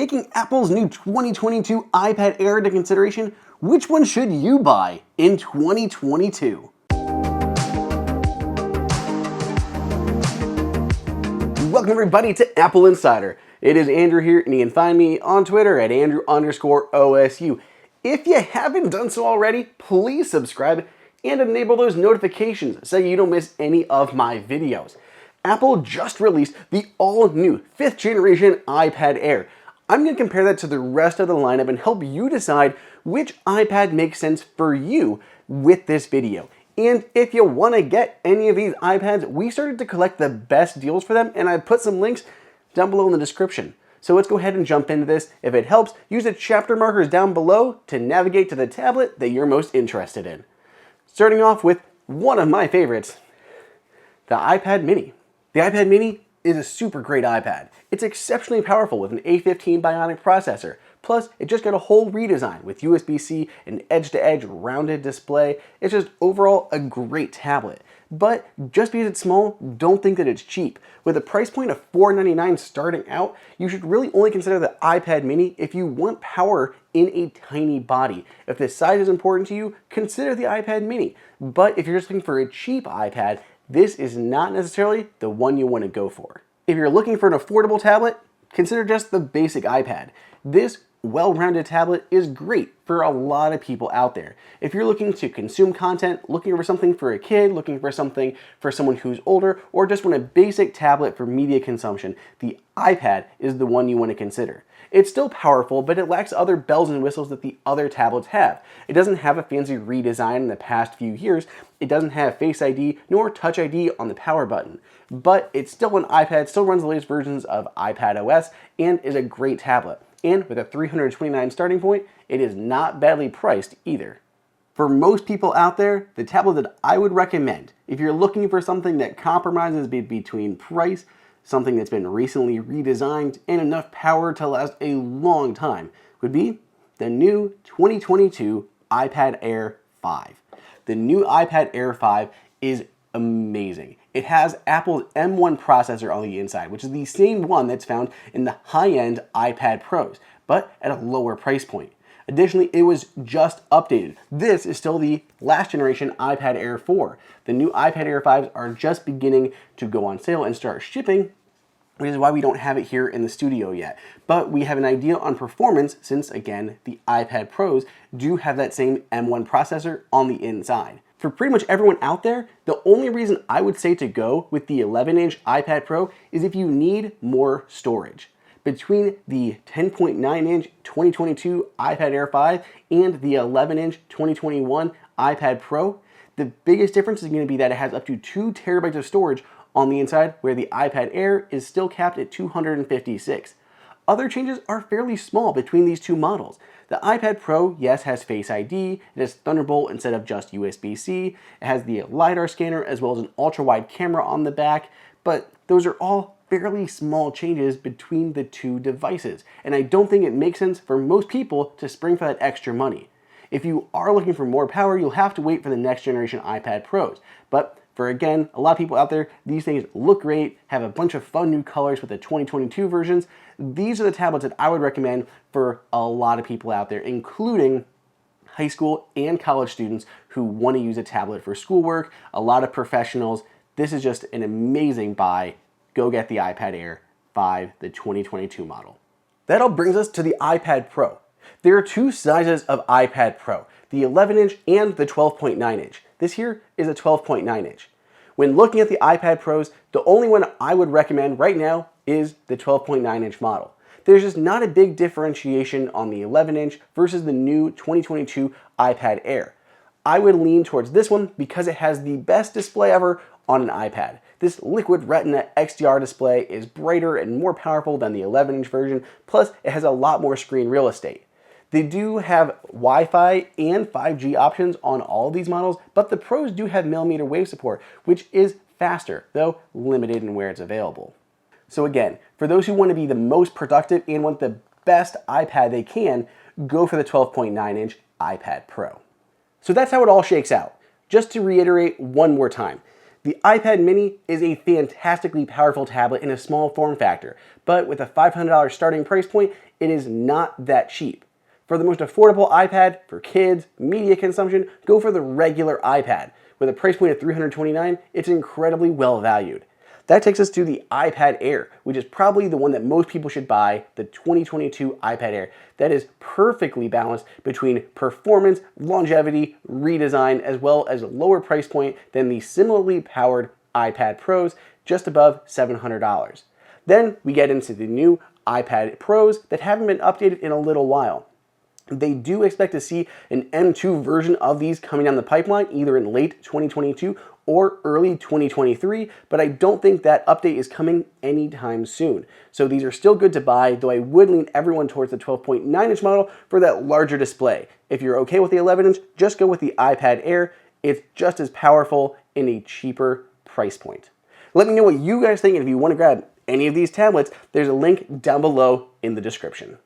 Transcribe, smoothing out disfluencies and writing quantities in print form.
Taking Apple's new 2022 iPad Air into consideration, which one should you buy in 2022? Welcome everybody to Apple Insider. It is Andrew here, and you can find me on Twitter at Andrew_OSU. If you haven't done so already, please subscribe and enable those notifications so you don't miss any of my videos. Apple just released the all-new 5th generation iPad Air. I'm going to compare that to the rest of the lineup and help you decide which iPad makes sense for you with this video. And if you want to get any of these iPads, we started to collect the best deals for them, and I put some links down below in the description. So let's go ahead and jump into this. If it helps, use the chapter markers down below to navigate to the tablet that you're most interested in. Starting off with one of my favorites, the iPad mini. The iPad mini is a super great iPad. It's exceptionally powerful with an A15 Bionic processor. Plus, it just got a whole redesign with USB-C and edge-to-edge rounded display. It's just overall a great tablet. But just because it's small, don't think that it's cheap. With a price point of $499 starting out, you should really only consider the iPad mini if you want power in a tiny body. If the size is important to you, consider the iPad mini. But if you're just looking for a cheap iPad, this is not necessarily the one you want to go for. If you're looking for an affordable tablet, consider just the basic iPad. This well-rounded tablet is great for a lot of people out there. If you're looking to consume content, looking for something for a kid, looking for something for someone who's older, or just want a basic tablet for media consumption, the iPad is the one you want to consider. It's still powerful, but it lacks other bells and whistles that the other tablets have. It doesn't have a fancy redesign in the past few years. It doesn't have Face ID nor Touch ID on the power button. But it's still an iPad, still runs the latest versions of iPad OS, and is a great tablet. And with a $329 starting point, it is not badly priced either. For most people out there, the tablet that I would recommend, if you're looking for something that compromises between price, something that's been recently redesigned, and enough power to last a long time, would be the new 2022 iPad Air 5. The new iPad Air 5 is amazing. It has Apple's M1 processor on the inside, which is the same one that's found in the high-end iPad Pros, but at a lower price point. Additionally, it was just updated. This is still the last generation iPad Air 4. The new iPad Air 5s are just beginning to go on sale and start shipping, which is why we don't have it here in the studio yet. But we have an idea on performance since, again, the iPad Pros do have that same M1 processor on the inside. For pretty much everyone out there, the only reason I would say to go with the 11-inch iPad Pro is if you need more storage. Between the 10.9-inch 2022 iPad Air 5 and the 11-inch 2021 iPad Pro, the biggest difference is going to be that it has up to 2 terabytes of storage on the inside, where the iPad Air is still capped at 256. Other changes are fairly small between these two models. The iPad Pro, yes, has Face ID, it has Thunderbolt instead of just USB-C, it has the LiDAR scanner as well as an ultra-wide camera on the back, but those are all fairly small changes between the two devices, and I don't think it makes sense for most people to spring for that extra money. If you are looking for more power, you'll have to wait for the next generation iPad Pros, but for, again, a lot of people out there, these things look great, have a bunch of fun new colors with the 2022 versions. These are the tablets that I would recommend for a lot of people out there, including high school and college students who want to use a tablet for schoolwork, a lot of professionals. This is just an amazing buy. Go get the iPad Air 5, the 2022 model. That all brings us to the iPad Pro. There are two sizes of iPad Pro, the 11-inch and the 12.9-inch. This here is a 12.9-inch. When looking at the iPad Pros, the only one I would recommend right now is the 12.9-inch model. There's just not a big differentiation on the 11-inch versus the new 2022 iPad Air. I would lean towards this one because it has the best display ever on an iPad. This Liquid Retina XDR display is brighter and more powerful than the 11-inch version, plus it has a lot more screen real estate. They do have Wi-Fi and 5G options on all of these models, but the Pros do have millimeter wave support, which is faster, though limited in where it's available. So again, for those who want to be the most productive and want the best iPad they can, go for the 12.9-inch iPad Pro. So that's how it all shakes out. Just to reiterate one more time, The iPad mini is a fantastically powerful tablet in a small form factor, but with a $500 starting price point, it is not that cheap. For the most affordable iPad for kids, media consumption, go for the regular iPad. With a price point of $329, it's incredibly well valued. That takes us to the iPad Air, which is probably the one that most people should buy, the 2022 iPad Air. That is perfectly balanced between performance, longevity, redesign, as well as a lower price point than the similarly powered iPad Pros, just above $700. Then we get into the new iPad Pros that haven't been updated in a little while. They do expect to see an M2 version of these coming down the pipeline either in late 2022 or early 2023, but I don't think that update is coming anytime soon. So these are still good to buy, though I would lean everyone towards the 12.9-inch model for that larger display. If you're okay with the 11-inch, just go with the iPad Air. It's just as powerful in a cheaper price point. Let me know what you guys think, and if you want to grab any of these tablets, there's a link down below in the description.